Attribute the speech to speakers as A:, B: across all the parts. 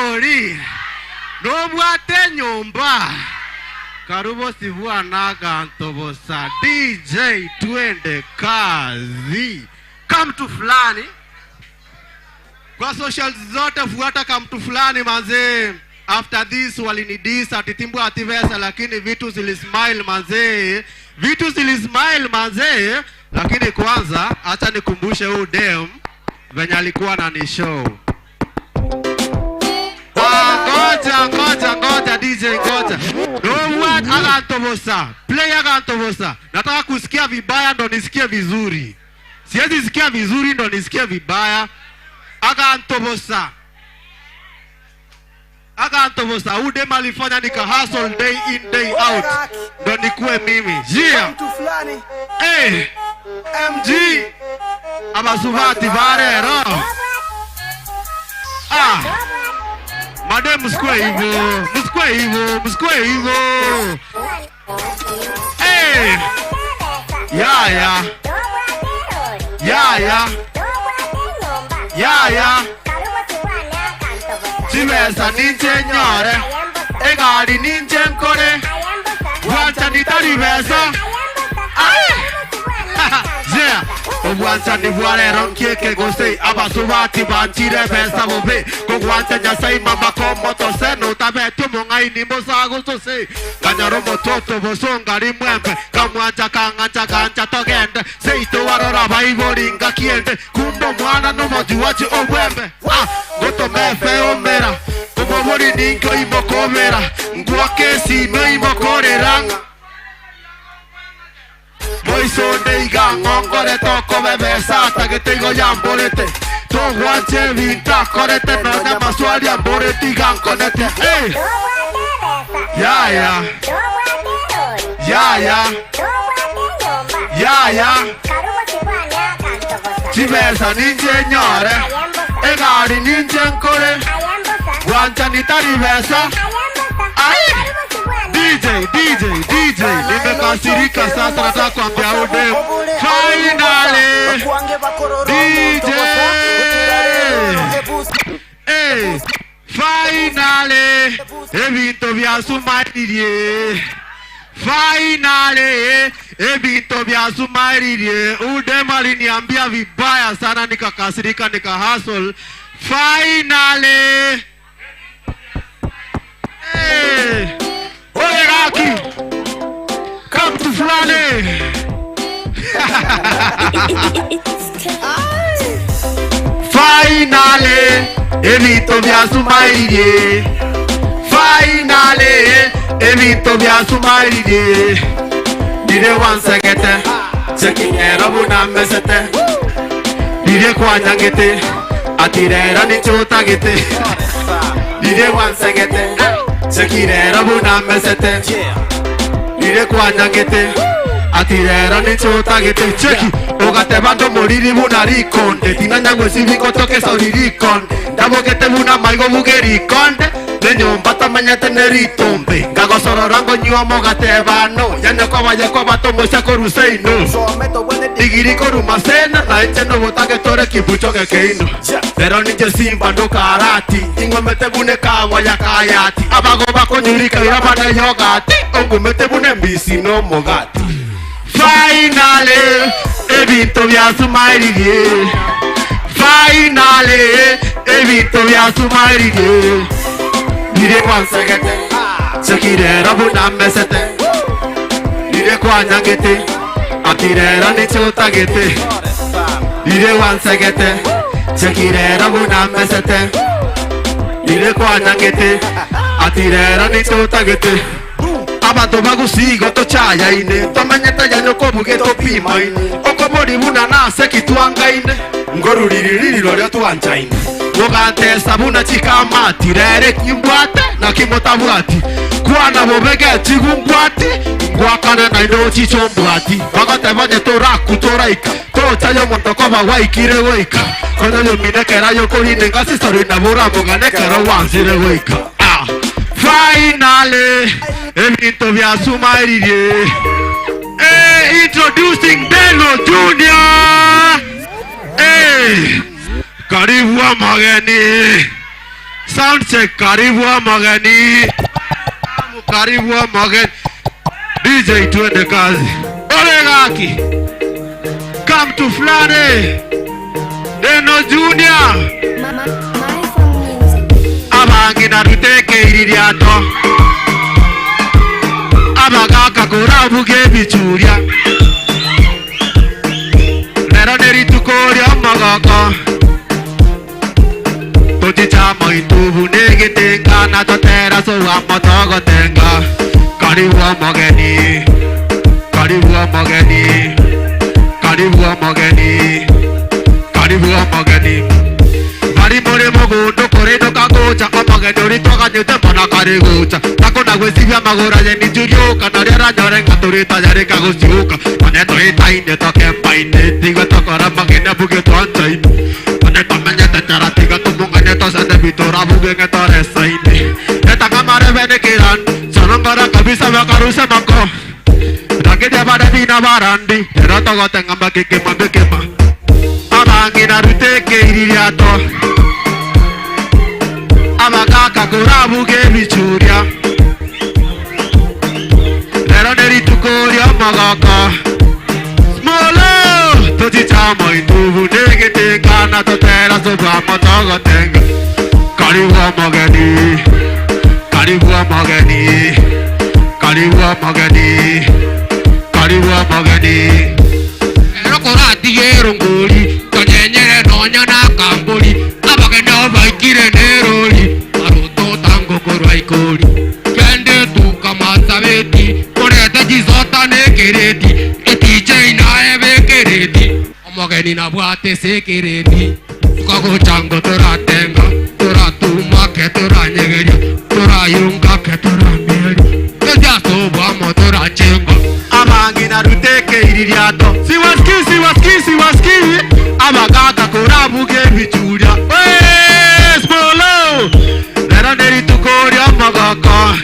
A: Bori Nobwate nyumba Karubo Sivuana Gantobosa DJ Twende kazi Come to fulani Kwa social zote fuata come to fulani manze After this walinidisa atitimbu ativesa lakini vitu zilismile manze Vitu zilismile manze Lakini kwanza acha nikumbushe huu dem venye alikuwa na ni show Ngoja DJ ngoja No what agantobosa Play agantobosa Nataka kusikia vibaya ndo nisikie vizuri Siwezi sikia vizuri ndo nisikie vibaya Agantobosa Ude malifanya nika hustle day in day out ndo nikuwe mimi Jia MG Abasuvati Barero Made muskwe hivyo Ya Chimesa ninche nyore Egari ninche nkore Wacha nitari besa Zea Wacha ni vuare ronkie ke gose Abasuvati banchire besa bobe Kogwanta nyasai mama komoto se No tabe tumungai ni mosa gusto se Kanyaro mototo bosongari mwembe Kamwanja kangancha gancha togende Seito warora baiboringa kiende Kumbo mwana no mojuwachi obwembe Goto mefe omera Como mori ninko imokomera Nguake si me imokoreranga Moisonde iga ngongore toko bebe sata que tengo yamborete To guanche vinta corete no de maswali amborete iga conete Ya Chimesa ninje nyore Egari ninje nkore Guancha nitari besa DJ nimekasirika sasa nataka kuambia udem Finally DJ Finally Ebinto vya sumairie Finally Ebinto vya sumairie Udem aliniambia vibaya sana nikakasirika nika hustle Finally Ole Raki Come to Fulani Finally Evito vya sumairie Finally Evito vya sumairie Dire wansegete Sekingera buna mesete Dire kwa nyangete Atirera ni chota gete Dire wansegete Sekirera buna mesete Dire kwa nyangete Atirera ni chota gete Cheki Ogate bando moriri buna rikonde Tina nyangwe siviko toke sauri rikonde Dabo gete buna maigo buge rikonde Nenyomba tamanya teneritombe Gago sororango nyuwa mogate bano Yane kwa vaya kwa bato moisha koruseino Digiri koru masena Na eche no botage tore kipucho kekeino Pero ninje simba no karati Ingo mete bune kawa ya kayati Abago bako nyurika irabane yogati Ongu mete bune mbisi no mogati Finally Evito vya sumairie Finally Evito vya sumairie Dire kwa nsegete Sekirera buna mesete Dire kwa nyangete Atirera ni chota gete Dire kwa nsegete Sekirera buna mesete Dire kwa nyangete Atirera ni chota gete Abato bagusigo to chaya ine Tomanyeta ya nyoko bugeto pima ine Oko mori buna na seki tuanga ine Ngoru liri lorya tuancha ine Wogante sabuna chika mati Rere kimbwate na kimota buati Kuana bobege chigumbwati Ngwakane na ino chicho mbwati Wagate vanye to raku to raika To chayo montokoba waikire waika Kono yomine kera yoko hine Ngasi sori na bura mogane kera wansire waika Finally Evito vya sumairie Introducing Deno Junior Karibu wa mageni Sound check. Karibu wa mageni. Karibu wa mageni. DJ tuende kazi. Ole gaki. Come to Flane. Deno Junior. Abangi na ruteke iriato. Abagaka kurabuge bichuria. Nero neritukoria magaka. Totichama itubu negetenga na totera so amotogo tenga. Karibu wa mageni. Karibu wa mageni. Karibu wa mageni. Karibu wa mageni. Bari more mogundo koredo kagocha amageni uritoka nyute mona karigocha. Tako na gwesivya magora yeni jurioka na rera nyorenga turita yare kagosyuka. Mane to itaine to kempaine tiga to kora mageni buge to anchaine. Mane to menyete tara tiga to mungane to sade bitora buge to resaine. Eta kamare vene kiran sonongora kabisa vakaruse mako. Rake de baradina barandi era to gotenga makikema bekema. Abangi na ruteke iriato. Abagaka kurabuge bichuria. Nero neritukoria magaka. Smolo totichama itubu negetenga na totera soba motogo tenga. Karibu wa mageni. Karibu wa mageni. Karibu wa mageni. Karibu wa mageni. Korati yerongoli tonyenyere nonya na kamboli abageni obaikire neroli aruto tango korwaikoli kende tukamasabeti korete jizota nekereti etije ina ebekereti omogeni na bwate sekereti tukagochango toratenga toratuma ke toranyegeria torayunga ke torameri ejaso bwamo torachenga abangi na ruteke iriato. Siwaski. Abagaka kurabuge bichuria. Hey, Smolo. Nero neritukoria magaka.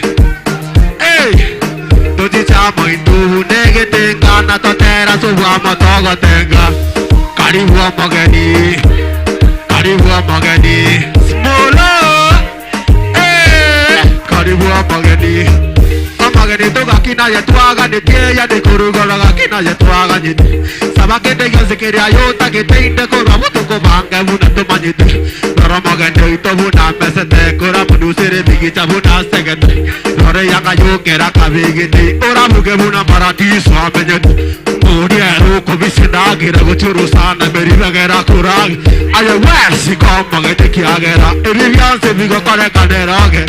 A: Hey. Totichama indubu negetenga na totera suwa motogo tenga. Karibu wa mageni. Karibu wa mageni. Smolo. Hey. Karibu wa mageni. Mageni toga kina yetuaga nekeya nekurugora kina yetuaga nyite sabake de yosekeria yota keteinde kora mutuko banga buna tomanyite noro mageni itobuna mesete kora munusere bigicha buna segete nore yaka yokera kabigite ora muge buna paradiso amenyete ori ero komisina gira gochuru sana merivagera kurag aye wesi komagete kiagera erivianse bigo kare kanerage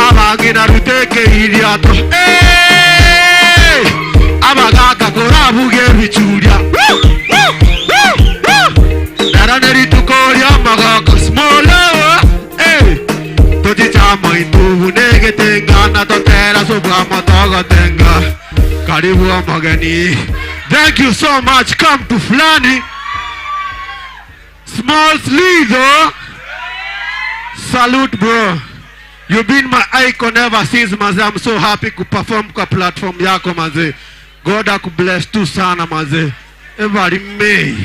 A: abangi na ruteke iriato. Abagaka korabuge bichuria. Nero neritukoria magaka smolo. Totichama itubu negetenga na totera soba motogo tenga. Karibu wa mageni. Thank you so much. Come to Flani. Small Slido. Salute bro. You've been my icon ever since maze. I'm so happy to perform kwa platform yako maze. God akubless tu sana maze. Every May.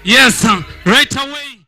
B: Yes, right away.